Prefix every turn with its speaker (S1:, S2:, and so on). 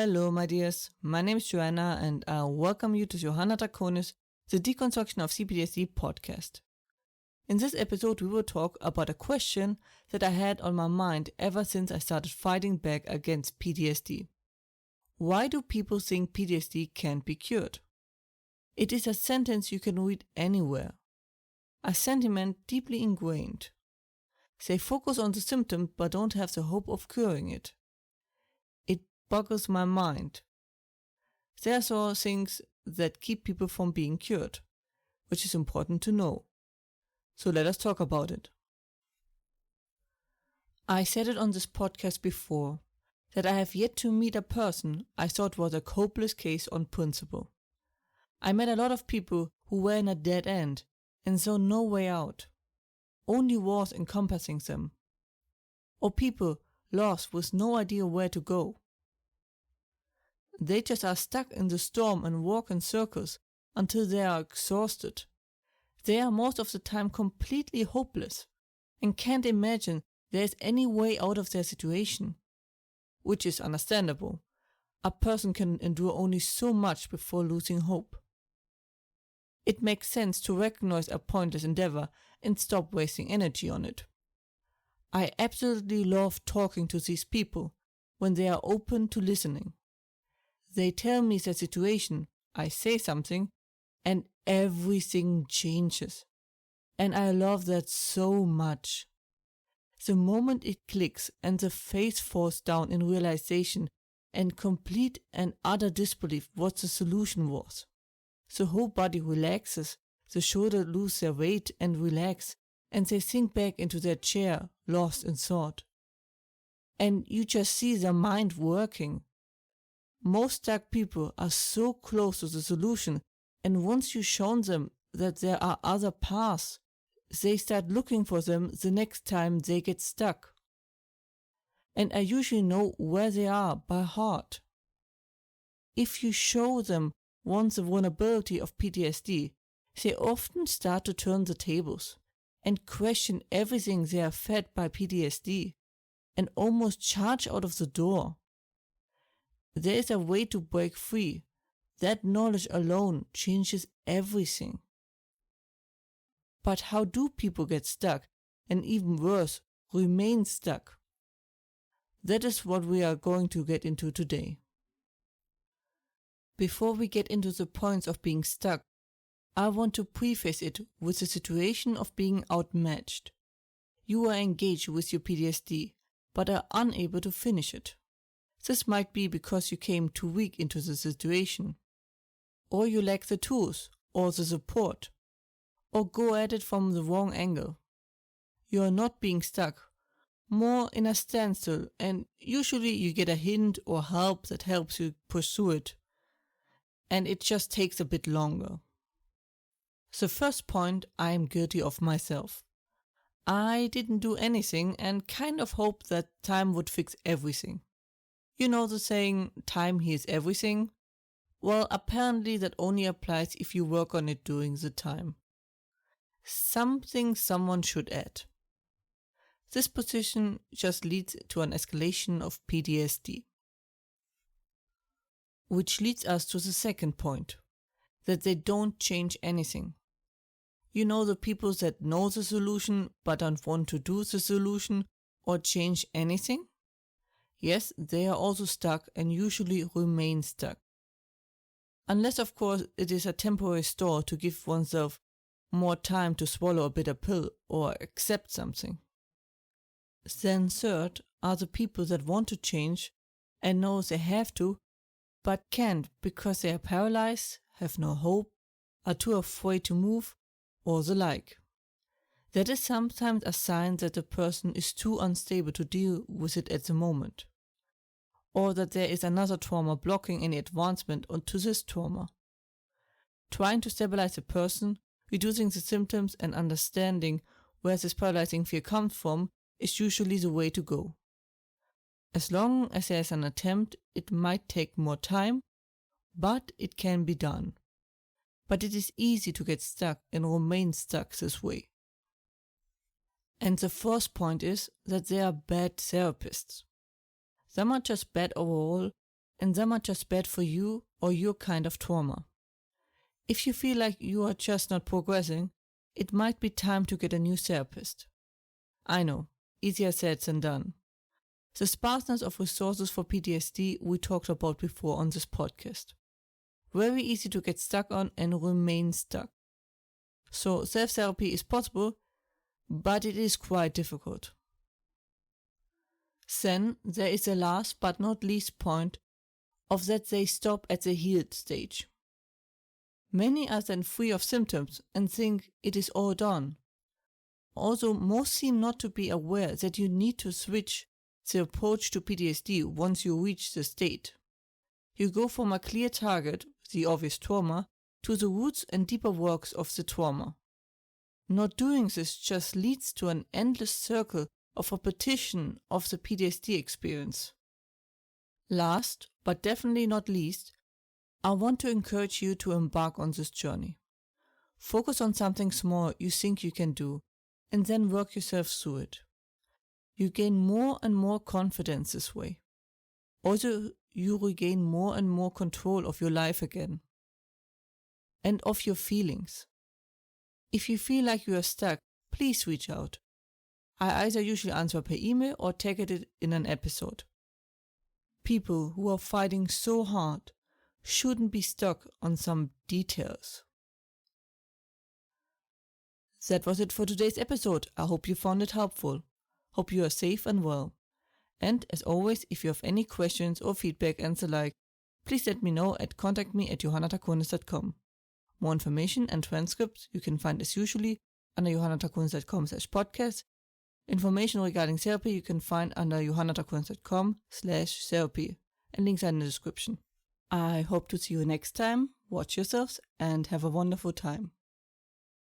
S1: Hello, my dears. My name is Joanna, and I welcome you to Johanna Draconis, the Deconstruction of C-PTSD podcast. In this episode, we will talk about a question that I had on my mind ever since I started fighting back against PTSD. Why do people think PTSD can't be cured? It is a sentence you can read anywhere. A sentiment deeply ingrained. They focus on the symptom but don't have the hope of curing it. It boggles my mind. There are things that keep people from being cured, which is important to know. So let us talk about it. I said it on this podcast before, that I have yet to meet a person I thought was a hopeless case on principle. I met a lot of people who were in a dead end and saw no way out. Only walls encompassing them. Or people lost with no idea where to go. They just are stuck in the storm and walk in circles until they are exhausted. They are most of the time completely hopeless and can't imagine there is any way out of their situation. Which is understandable. A person can endure only so much before losing hope. It makes sense to recognize a pointless endeavor and stop wasting energy on it. I absolutely love talking to these people when they are open to listening. They tell me their situation, I say something, and everything changes. And I love that so much. The moment it clicks and the face falls down in realization and complete and utter disbelief what the solution was. The whole body relaxes, the shoulders lose their weight and relax, and they sink back into their chair, lost in thought. And you just see their mind working. Most stuck people are so close to the solution, and once you've shown them that there are other paths, they start looking for them the next time they get stuck. And I usually know where they are by heart. If you show them once the vulnerability of PTSD, they often start to turn the tables and question everything they are fed by PTSD and almost charge out of the door. There is a way to break free. That knowledge alone changes everything. But how do people get stuck and even worse, remain stuck? That is what we are going to get into today. Before we get into the points of being stuck, I want to preface it with the situation of being outmatched. You are engaged with your PTSD, but are unable to finish it. This might be because you came too weak into the situation, or you lack the tools or the support, or go at it from the wrong angle. You are not being stuck, more in a standstill, and usually you get a hint or help that helps you pursue it. And it just takes a bit longer. The first point, I am guilty of myself. I didn't do anything and kind of hoped that time would fix everything. You know the saying, time heals everything? Well, apparently that only applies if you work on it during the time. Something someone should add. This position just leads to an escalation of PTSD. Which leads us to the second point, that they don't change anything. You know the people that know the solution but don't want to do the solution or change anything? Yes, they are also stuck and usually remain stuck. Unless of course it is a temporary store to give oneself more time to swallow a bitter pill or accept something. Then third are the people that want to change and know they have to, but can't because they are paralyzed, have no hope, are too afraid to move, or the like. That is sometimes a sign that the person is too unstable to deal with it at the moment, or that there is another trauma blocking any advancement onto this trauma. Trying to stabilize a person, reducing the symptoms and understanding where this paralyzing fear comes from is usually the way to go. As long as there is an attempt, it might take more time, but it can be done. But it is easy to get stuck and remain stuck this way. And the first point is that they are bad therapists. Some are just bad overall and some are just bad for you or your kind of trauma. If you feel like you are just not progressing, it might be time to get a new therapist. I know, easier said than done. The sparseness of resources for PTSD we talked about before on this podcast. Very easy to get stuck on and remain stuck. So self-therapy is possible, but it is quite difficult. Then there is the last but not least point of that they stop at the healed stage. Many are then free of symptoms and think it is all done. Also, most seem not to be aware that you need to switch the approach to PTSD once you reach the state. You go from a clear target, the obvious trauma, to the roots and deeper works of the trauma. Not doing this just leads to an endless circle of repetition of the PTSD experience. Last, but definitely not least, I want to encourage you to embark on this journey. Focus on something small you think you can do, and then work yourself through it. You gain more and more confidence this way. Also, you regain more and more control of your life again. And of your feelings. If you feel like you are stuck, please reach out. I either usually answer per email or tag it in an episode. People who are fighting so hard shouldn't be stuck on some details. That was it for today's episode. I hope you found it helpful. Hope you are safe and well. And as always, if you have any questions or feedback and the like, please let me know at contactme@johannatakunis.com. More information and transcripts you can find as usually under johannatakunis.com/podcast. Information regarding therapy you can find under johannatakunis.com/therapy, and links are in the description. I hope to see you next time. Watch yourselves and have a wonderful time.